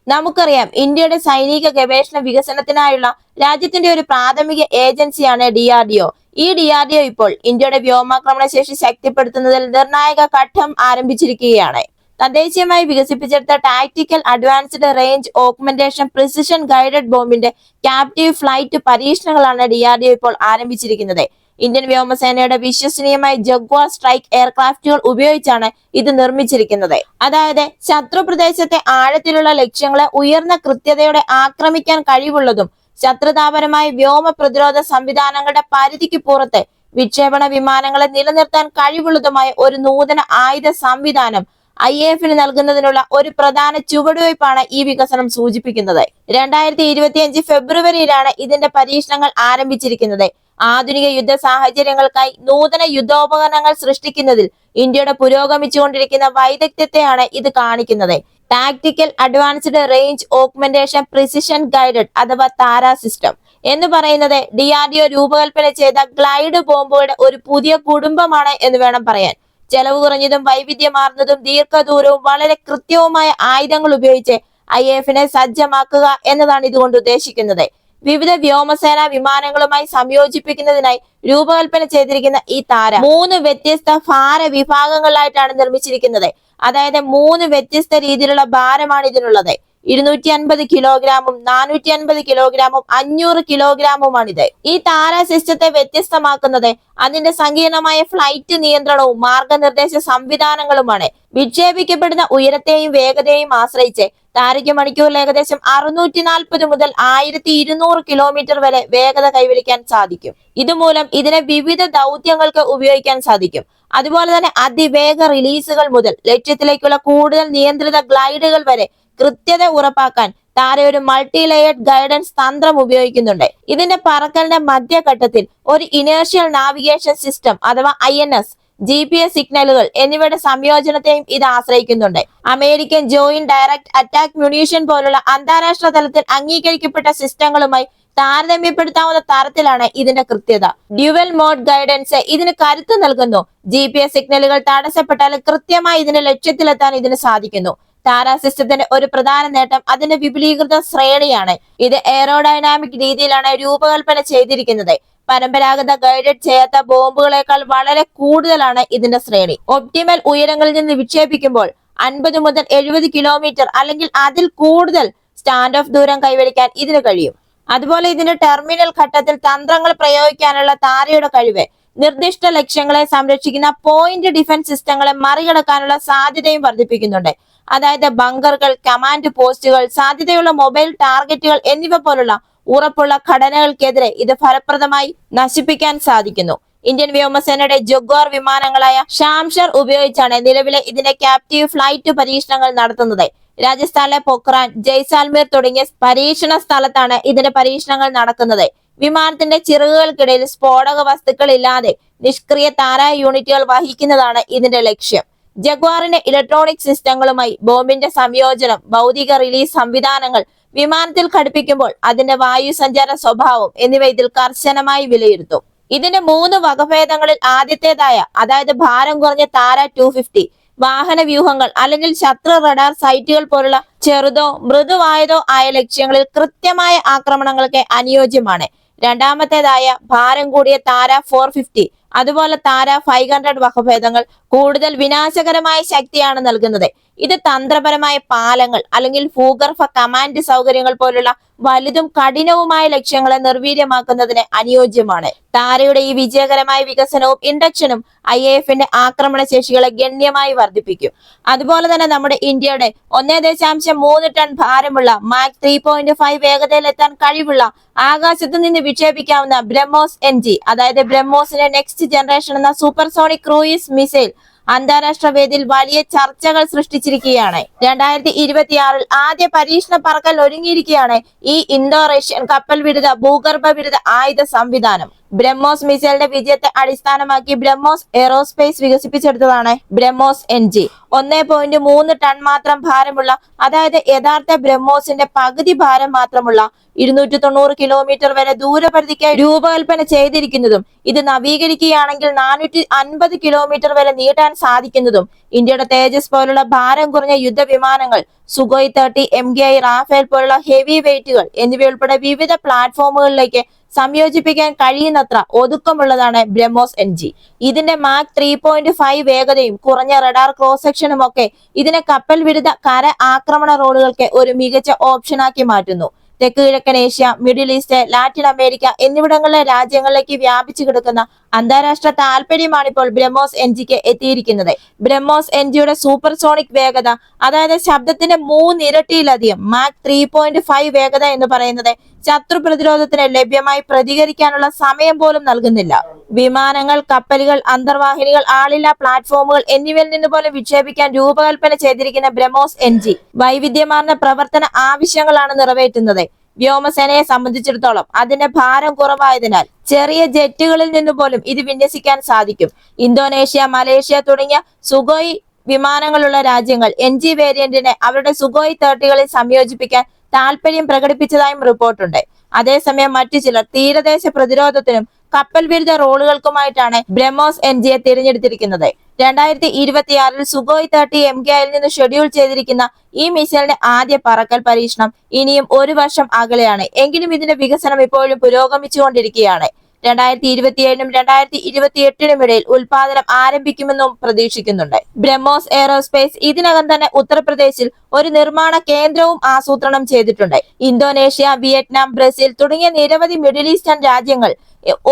നമുക്കറിയാം, ഇന്ത്യയുടെ സൈനിക ഗവേഷണ വികസനത്തിനായുള്ള രാജ്യത്തിന്റെ ഒരു പ്രാഥമിക ഏജൻസിയാണ് DRDO. ഈ DRDO ഇപ്പോൾ ഇന്ത്യയുടെ വ്യോമാക്രമണ ശേഷി ശക്തിപ്പെടുത്തുന്നതിൽ നിർണായക ഘട്ടം ആരംഭിച്ചിരിക്കുകയാണ്. തദ്ദേശീയമായി വികസിപ്പിച്ചെടുത്ത tactical advanced range augmentation precision guided ബോംബിന്റെ ക്യാപ്റ്റീവ് ഫ്ലൈറ്റ് പരീക്ഷണങ്ങളാണ് DRDO ഇപ്പോൾ ആരംഭിച്ചിരിക്കുന്നത്. ഇന്ത്യൻ വ്യോമസേനയുടെ വിശ്വസനീയമായ ജഗ്വാർ സ്ട്രൈക്ക് എയർക്രാഫ്റ്റുകൾ ഉപയോഗിച്ചാണ് ഇത് നിർമ്മിച്ചിരിക്കുന്നത്. അതായത് ശത്രു പ്രദേശത്തെ ആഴത്തിലുള്ള ലക്ഷ്യങ്ങളെ ഉയർന്ന കൃത്യതയോടെ ആക്രമിക്കാൻ കഴിവുള്ളതും ശത്രുതാപരമായ വ്യോമ പ്രതിരോധ സംവിധാനങ്ങളുടെ പരിധിക്ക് പുറത്ത് വിക്ഷേപണ വിമാനങ്ങളെ നിലനിർത്താൻ കഴിവുള്ളതുമായ ഒരു നൂതന ആയുധ സംവിധാനം IAF നൽകുന്നതിനുള്ള ഒരു പ്രധാന ചുവടുവയ്പാണ് ഈ വികസനം സൂചിപ്പിക്കുന്നത്. 2025 ഫെബ്രുവരിയിലാണ് ഇതിന്റെ പരീക്ഷണങ്ങൾ ആരംഭിച്ചിരിക്കുന്നത്. ആധുനിക യുദ്ധ സാഹചര്യങ്ങൾക്കായി നൂതന യുദ്ധോപകരണങ്ങൾ സൃഷ്ടിക്കുന്നതിൽ ഇന്ത്യയുടെ പുരോഗമിച്ചുകൊണ്ടിരിക്കുന്ന വൈദഗ്ധ്യത്തെയാണ് ഇത് കാണിക്കുന്നത്. Tactical advanced range augmentation precision guided അഥവാ താര സിസ്റ്റം എന്ന് പറയുന്നത് DRDO രൂപകൽപ്പന ചെയ്ത ഗ്ലൈഡ് ബോംബുകളുടെ ഒരു പുതിയ കുടുംബമാണ് എന്ന് വേണം പറയാൻ. ചെലവ് കുറഞ്ഞതും വൈവിധ്യമാർന്നതും ദീർഘദൂരവും വളരെ കൃത്യവുമായ ആയുധങ്ങൾ ഉപയോഗിച്ച് IAF സജ്ജമാക്കുക എന്നതാണ് ഇതുകൊണ്ട് ഉദ്ദേശിക്കുന്നത്. വിവിധ വ്യോമസേനാ വിമാനങ്ങളുമായി സംയോജിപ്പിക്കുന്നതിനായി രൂപകൽപ്പന ചെയ്തിരിക്കുന്ന ഈ താര 3 വ്യത്യസ്ത ഭാര വിഭാഗങ്ങളിലായിട്ടാണ് നിർമ്മിച്ചിരിക്കുന്നത്. അതായത് 3 വ്യത്യസ്ത രീതിയിലുള്ള ഭാരമാണ് ഇതിനുള്ളത്. 250 കിലോഗ്രാമും 450 കിലോഗ്രാമും 500 കിലോഗ്രാമുമാണിത്. ഈ താര സിസ്റ്റത്തെ വ്യത്യസ്തമാക്കുന്നത് അതിന്റെ സങ്കീർണമായ ഫ്ലൈറ്റ് നിയന്ത്രണവും മാർഗനിർദ്ദേശ സംവിധാനങ്ങളുമാണ്. വിക്ഷേപിക്കപ്പെടുന്ന ഉയരത്തെയും വേഗതയെയും ആശ്രയിച്ച് താരയ്ക്ക് മണിക്കൂറിൽ ഏകദേശം 640 മുതൽ 1200 കിലോമീറ്റർ വരെ വേഗത കൈവരിക്കാൻ സാധിക്കും. ഇതുമൂലം ഇതിനെ വിവിധ ദൗത്യങ്ങൾക്ക് ഉപയോഗിക്കാൻ സാധിക്കും. അതുപോലെ തന്നെ അതിവേഗ റിലീസുകൾ മുതൽ ലക്ഷ്യത്തിലേക്കുള്ള കൂടുതൽ നിയന്ത്രിത ഗ്ലൈഡുകൾ വരെ കൃത്യത ഉറപ്പാക്കാൻ താര ഒരു മൾട്ടി ലെയേർഡ് ഗൈഡൻസ് തന്ത്രം ഉപയോഗിക്കുന്നുണ്ട്. ഇതിന്റെ പറക്കലിന്റെ മധ്യഘട്ടത്തിൽ ഒരു ഇനേർഷ്യൽ നാവിഗേഷൻ സിസ്റ്റം അഥവാ INS, GPS സിഗ്നലുകൾ എന്നിവയുടെ സംയോജനത്തെയും ഇത് ആശ്രയിക്കുന്നുണ്ട്. അമേരിക്കൻ ജോയിന്റ് ഡയറക്ട് അറ്റാക്ക് മ്യൂണീഷൻ പോലുള്ള അന്താരാഷ്ട്ര തലത്തിൽ അംഗീകരിക്കപ്പെട്ട സിസ്റ്റങ്ങളുമായി താരതമ്യപ്പെടുത്താവുന്ന തരത്തിലാണ് ഇതിന്റെ കൃത്യത. ഡ്യുവൽ മോഡ് ഗൈഡൻസ് ഇതിന് കരുത്ത് നൽകുന്നു. GPS സിഗ്നലുകൾ തടസ്സപ്പെട്ടാലും കൃത്യമായി ഇതിന്റെ ലക്ഷ്യത്തിലെത്താൻ ഇതിന് സാധിക്കുന്നു. താര സിസ്റ്റത്തിന്റെ ഒരു പ്രധാന നേട്ടം അതിന്റെ വിപുലീകൃത ശ്രേണിയാണ്. ഇത് എയറോഡൈനാമിക് രീതിയിലാണ് രൂപകൽപ്പന ചെയ്തിരിക്കുന്നത്. പരമ്പരാഗത ഗൈഡഡ് ചെയ്യാത്ത ബോംബുകളെക്കാൾ വളരെ കൂടുതലാണ് ഇതിന്റെ ശ്രേണി. ഒപ്റ്റിമൽ ഉയരങ്ങളിൽ നിന്ന് വിക്ഷേപിക്കുമ്പോൾ 50 മുതൽ 70 കിലോമീറ്റർ അല്ലെങ്കിൽ അതിൽ കൂടുതൽ സ്റ്റാൻഡ് ഓഫ് ദൂരം കൈവരിക്കാൻ ഇതിന് കഴിയും. അതുപോലെ ഇതിന്റെ ടെർമിനൽ ഘട്ടത്തിൽ തന്ത്രങ്ങൾ പ്രയോഗിക്കാനുള്ള താരയുടെ കഴിവ് നിർദ്ദിഷ്ട ലക്ഷ്യങ്ങളെ സംരക്ഷിക്കുന്ന പോയിന്റ് ഡിഫൻസ് സിസ്റ്റങ്ങളെ മറികടക്കാനുള്ള സാധ്യതയും വർദ്ധിപ്പിക്കുന്നുണ്ട്. അതായത് ബങ്കറുകൾ, കമാൻഡ് പോസ്റ്റുകൾ, സാധ്യതയുള്ള മൊബൈൽ ടാർഗറ്റുകൾ എന്നിവ പോലുള്ള ഉറപ്പുള്ള ഘടനകൾക്കെതിരെ ഇത് ഫലപ്രദമായി നശിപ്പിക്കാൻ സാധിക്കുന്നു. ഇന്ത്യൻ വ്യോമസേനയുടെ ജഗ്വാർ വിമാനങ്ങളായ ഷാംഷർ ഉപയോഗിച്ചാണ് നിലവിലെ ഇതിന്റെ ക്യാപ്റ്റീവ് ഫ്ലൈറ്റ് പരീക്ഷണങ്ങൾ നടത്തുന്നത്. രാജസ്ഥാനിലെ പൊക്രാൻ, ജയ്സാൽമീർ തുടങ്ങിയ പരീക്ഷണ സ്ഥലത്താണ് ഇതിന്റെ പരീക്ഷണങ്ങൾ നടക്കുന്നത്. വിമാനത്തിന്റെ ചിറകുകൾക്കിടയിൽ സ്ഫോടക വസ്തുക്കൾ ഇല്ലാതെ നിഷ്ക്രിയ താര യൂണിറ്റുകൾ വഹിക്കുന്നതാണ് ഇതിന്റെ ലക്ഷ്യം. ജഗ്വാറിന്റെ ഇലക്ട്രോണിക് സിസ്റ്റങ്ങളുമായി ബോംബിന്റെ സംയോജനം, ഭൗതിക റിലീസ് സംവിധാനങ്ങൾ വിമാനത്തിൽ ഘടിപ്പിക്കുമ്പോൾ അതിന്റെ വായു സഞ്ചാര സ്വഭാവം എന്നിവ ഇതിൽ കർശനമായി വിലയിരുത്തും. ഇതിന്റെ 3 വകഭേദങ്ങളിൽ ആദ്യത്തേതായ അതായത് ഭാരം കുറഞ്ഞ താര 250 വാഹന വ്യൂഹങ്ങൾ അല്ലെങ്കിൽ ശത്രു റഡാർ സൈറ്റുകൾ പോലുള്ള ചെറുതോ മൃദുവായതോ ആയ ലക്ഷ്യങ്ങളിൽ കൃത്യമായ ആക്രമണങ്ങൾക്ക് അനുയോജ്യമാണ്. രണ്ടാമത്തേതായ ഭാരം കൂടിയ താര 450 അതുപോലെ താര 500 വകഭേദങ്ങൾ കൂടുതൽ വിനാശകരമായ ശക്തിയാണ് നൽകുന്നത്. ഇത് തന്ത്രപരമായ പാലങ്ങൾ അല്ലെങ്കിൽ ഭൂഗർഭ കമാൻഡ് സൗകര്യങ്ങൾ പോലുള്ള വലുതും കഠിനവുമായ ലക്ഷ്യങ്ങളെ നിർവീര്യമാക്കുന്നതിന് അനുയോജ്യമാണ്. താരയുടെ ഈ വിജയകരമായ വികസനവും ഇൻഡക്ഷനും IAF ആക്രമണ ശേഷികളെ ഗണ്യമായി വർദ്ധിപ്പിക്കും. അതുപോലെ തന്നെ നമ്മുടെ ഇന്ത്യയുടെ 1.3 ടൺ ഭാരമുള്ള മാക് 3.5 വേഗതയിലെത്താൻ കഴിവുള്ള ആകാശത്ത് നിന്ന് വിക്ഷേപിക്കാവുന്ന ബ്രഹ്മോസ് NG അതായത് ബ്രഹ്മോസിന്റെ നെക്സ്റ്റ് ജനറേഷൻ എന്ന സൂപ്പർസോണിക് ക്രൂയിസ് മിസൈൽ അന്താരാഷ്ട്ര വേദിയിൽ വലിയ ചർച്ചകൾ സൃഷ്ടിച്ചിരിക്കുകയാണ്. 2026 ആദ്യ പരീക്ഷണ പറക്കൽ ഒരുങ്ങിയിരിക്കുകയാണ് ഈ ഇന്തോ റഷ്യൻ കപ്പൽ വിരുദ്ധ ഭൂഗർഭ വിരുദ്ധ ആയുധ സംവിധാനം. ബ്രഹ്മോസ് മിസൈലിന്റെ വിജയത്തെ അടിസ്ഥാനമാക്കി ബ്രഹ്മോസ് എയറോസ്പേസ് വികസിപ്പിച്ചെടുത്തതാണ് ബ്രഹ്മോസ് NG. 1.3 ടൺ മാത്രം ഭാരമുള്ള അതായത് യഥാർത്ഥ ബ്രഹ്മോസിന്റെ പകുതി ഭാരം മാത്രമുള്ള 290 കിലോമീറ്റർ വരെ ദൂരപരിധിക്കായി രൂപകൽപ്പന ചെയ്തിരിക്കുന്നതും ഇത് നവീകരിക്കുകയാണെങ്കിൽ 450 കിലോമീറ്റർ വരെ നീട്ടാൻ സാധിക്കുന്നതും ഇന്ത്യയുടെ തേജസ് പോലുള്ള ഭാരം കുറഞ്ഞ യുദ്ധവിമാനങ്ങൾ, സുഖോയ് 30, MKI റാഫേൽ പോലുള്ള ഹെവി വെയിറ്റുകൾ എന്നിവയുൾപ്പെടെ വിവിധ പ്ലാറ്റ്ഫോമുകളിലേക്ക് സംയോജിപ്പിക്കാൻ കഴിയുന്നത്ര ഒതുക്കമുള്ളതാണ് ബ്രഹ്മോസ് NG. ഇതിന്റെ മാക് 3.5 വേഗതയും കുറഞ്ഞ റഡാർ ക്രോസ് സെക്ഷനും ഒക്കെ ഇതിനെ കപ്പൽ വിരുദ്ധ കര ആക്രമണ റോഡുകൾക്ക് ഒരു മികച്ച ഓപ്ഷനാക്കി മാറ്റുന്നു. തെക്ക് കിഴക്കൻ Asia, middle east, Latin America എന്നിവിടങ്ങളിലെ രാജ്യങ്ങളിലേക്ക് വ്യാപിച്ചു കിടക്കുന്ന അന്താരാഷ്ട്ര താല്പര്യമാണ് ഇപ്പോൾ ബ്രഹ്മോസ് NGക്ക് എത്തിയിരിക്കുന്നത്. ബ്രഹ്മോസ് NGയുടെ സൂപ്പർസോണിക് വേഗത, അതായത് ശബ്ദത്തിന്റെ 3 ഇരട്ടിയിലധികം മാക് 3.5 വേഗത എന്ന് പറയുന്നത് ശത്രു പ്രതിരോധത്തിന് ലഭ്യമായി പ്രതികരിക്കാനുള്ള സമയം പോലും നൽകുന്നില്ല. വിമാനങ്ങൾ, കപ്പലുകൾ, അന്തർവാഹിനികൾ, ആളില്ലാ പ്ലാറ്റ്ഫോമുകൾ എന്നിവയിൽ നിന്ന് പോലും വിക്ഷേപിക്കാൻ രൂപകൽപ്പന ചെയ്തിരിക്കുന്ന ബ്രഹ്മോസ് NG വൈവിധ്യമാർന്ന പ്രവർത്തന ആവശ്യങ്ങളാണ് നിറവേറ്റുന്നത്. വ്യോമസേനയെ സംബന്ധിച്ചിടത്തോളം അതിന്റെ ഭാരം കുറവായതിനാൽ ചെറിയ ജെറ്റുകളിൽ നിന്ന് പോലും ഇത് വിന്യസിക്കാൻ സാധിക്കും. ഇന്തോനേഷ്യ, മലേഷ്യ തുടങ്ങിയ സുഖോയ് വിമാനങ്ങളുള്ള രാജ്യങ്ങൾ NG വേരിയന്റിനെ അവരുടെ സുഖോയ് 30കളിൽ സംയോജിപ്പിക്കാൻ താല്പര്യം പ്രകടിപ്പിച്ചതായും റിപ്പോർട്ടുണ്ട്. അതേസമയം മറ്റു ചിലർ തീരദേശ പ്രതിരോധത്തിനും കപ്പൽ വിരുദ്ധ റോളുകൾക്കുമായിട്ടാണ് ബ്രഹ്മോസ് NGയെ തിരഞ്ഞെടുത്തിരിക്കുന്നത്. 2026 സുഖോയ് 30 MKIയിൽ നിന്ന് ഷെഡ്യൂൾ ചെയ്തിരിക്കുന്ന ഈ മിസൈലിന്റെ ആദ്യ പറക്കൽ പരീക്ഷണം ഇനിയും 1 വർഷം അകലെയാണ്. എങ്കിലും ഇതിന്റെ വികസനം ഇപ്പോഴും പുരോഗമിച്ചുകൊണ്ടിരിക്കുകയാണ്. 2027-നും 2028-നും ഇടയിൽ ഉൽപാദനം ആരംഭിക്കുമെന്നും പ്രതീക്ഷിക്കുന്നുണ്ട്. ബ്രഹ്മോസ് എയറോസ്പേസ് ഇതിനകം തന്നെ ഉത്തർപ്രദേശിൽ ഒരു നിർമ്മാണ കേന്ദ്രവും ആസൂത്രണം ചെയ്തിട്ടുണ്ട്. ഇന്തോനേഷ്യ, വിയറ്റ്നാം, ബ്രസീൽ തുടങ്ങിയ നിരവധി മിഡിൽ ഈസ്റ്റേൺ രാജ്യങ്ങൾ,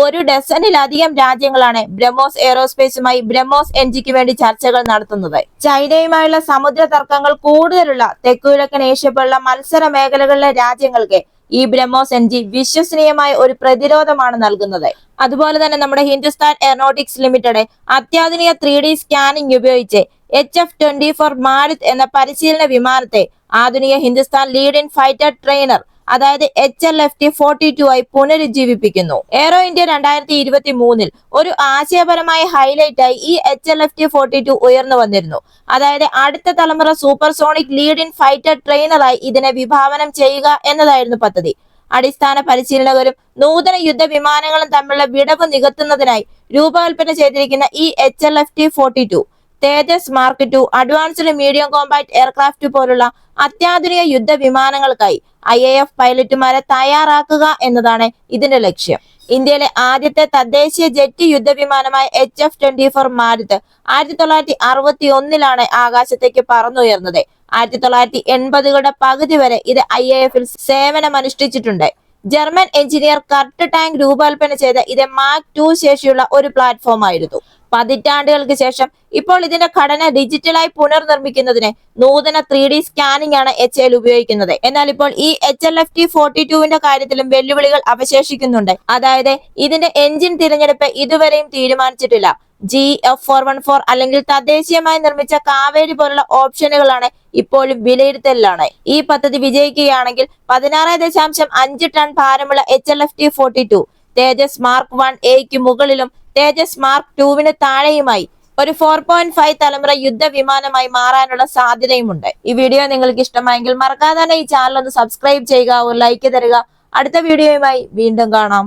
1 ഡസനിലധികം രാജ്യങ്ങളാണ് ബ്രഹ്മോസ് എയറോസ്പേസുമായി ബ്രഹ്മോസ് NGക്ക് വേണ്ടി ചർച്ചകൾ നടത്തുന്നത്. ചൈനയുമായുള്ള സമുദ്ര തർക്കങ്ങൾ കൂടുതലുള്ള തെക്കുകിഴക്കൻ ഏഷ്യ പോലുള്ള മത്സര മേഖലകളിലെ രാജ്യങ്ങൾക്ക് ഈ ബ്രഹ്മോസ് NG വിശ്വസനീയമായ ഒരു പ്രതിരോധമാണ് നൽകുന്നത്. അതുപോലെ തന്നെ നമ്മുടെ ഹിന്ദുസ്ഥാൻ എയറോനോട്ടിക്സ് ലിമിറ്റഡ് അത്യാധുനിക 3D സ്കാനിംഗ് ഉപയോഗിച്ച് HF-24 മാരുത് എന്ന പരിശീലന വിമാനത്തെ ആധുനിക Hindustan lead in fighter trainer, അതായത് HLFT-42 ആയി പുനരുജ്ജീവിപ്പിക്കുന്നു. എയ്റോ ഇന്ത്യ 2023-ൽ ഒരു ആശയപരമായ ഹൈലൈറ്റ് ആയി ഈ HLFT-42 ഉയർന്നു വന്നിരുന്നു. അതായത് അടുത്ത തലമുറ സൂപ്പർസോണിക് ലീഡ് ഇൻ ഫൈറ്റർ ട്രെയിനറായി ഇതിനെ വിഭാവനം ചെയ്യുക എന്നതായിരുന്നു പദ്ധതി. അടിസ്ഥാന പരിശീലകരും നൂതന യുദ്ധവിമാനങ്ങളും തമ്മിലുള്ള വിടവ് നികത്തുന്നതിനായി രൂപകൽപ്പന ചെയ്തിരിക്കുന്ന ഈ HLFT-42 Tejas mark 2, advanced medium compact aircraft പോലുള്ള അത്യാധുനിക യുദ്ധവിമാനങ്ങൾക്കായി IAF പൈലറ്റുമാരെ തയ്യാറാക്കുക എന്നതാണ് ഇതിന്റെ ലക്ഷ്യം. ഇന്ത്യയിലെ ആദ്യത്തെ തദ്ദേശീയ ജെറ്റ് യുദ്ധവിമാനമായ HF-24 മാരുത് 1961-ലാണ് ആകാശത്തേക്ക് പറന്നുയർന്നത്. 1980-കളുടെ പകുതി വരെ ഇത് IAF-ൽ സേവനമനുഷ്ഠിച്ചിട്ടുണ്ട്. ജർമ്മൻ എഞ്ചിനീയർ കർട്ട് ടാങ്ക് രൂപകൽപ്പന ചെയ്ത ഇത് മാക് 2 ശേഷിയുള്ള ഒരു പ്ലാറ്റ്ഫോം ആയിരുന്നു. പതിറ്റാണ്ടുകൾക്ക് ശേഷം ഇപ്പോൾ ഇതിന്റെ ഘടന ഡിജിറ്റലായി പുനർനിർമ്മിക്കുന്നതിന് നൂതന 3D സ്കാനിംഗ് ആണ് HAL ഉപയോഗിക്കുന്നത്. എന്നാൽ ഇപ്പോൾ ഈ HLFT-42-വിന്റെ കാര്യത്തിലും വെല്ലുവിളികൾ അവശേഷിക്കുന്നുണ്ട്. അതായത് ഇതിന്റെ എഞ്ചിൻ തിരഞ്ഞെടുപ്പ് ഇതുവരെയും തീരുമാനിച്ചിട്ടില്ല. GF414 അല്ലെങ്കിൽ തദ്ദേശീയമായി നിർമ്മിച്ച കാവേരി പോലുള്ള ഓപ്ഷനുകളാണ് ഇപ്പോഴും വിലയിരുത്തലിലാണ്. ഈ പദ്ധതി വിജയിക്കുകയാണെങ്കിൽ 16.5 ടൺ ഭാരമുള്ള HLFT-42 തേജസ് മാർക്ക് 1A മുകളിലും തേജസ് മാർക്ക് 2-വിന് താഴെയുമായി ഒരു 4.5 തലമുറ യുദ്ധവിമാനമായി മാറാനുള്ള സാധ്യതയുമുണ്ട്. ഈ വീഡിയോ നിങ്ങൾക്ക് ഇഷ്ടമായെങ്കിൽ മറക്കാതെ തന്നെ ഈ ചാനൽ ഒന്ന് സബ്സ്ക്രൈബ് ചെയ്യുക, ഒരു ലൈക്ക് തരിക. അടുത്ത വീഡിയോയുമായി വീണ്ടും കാണാം.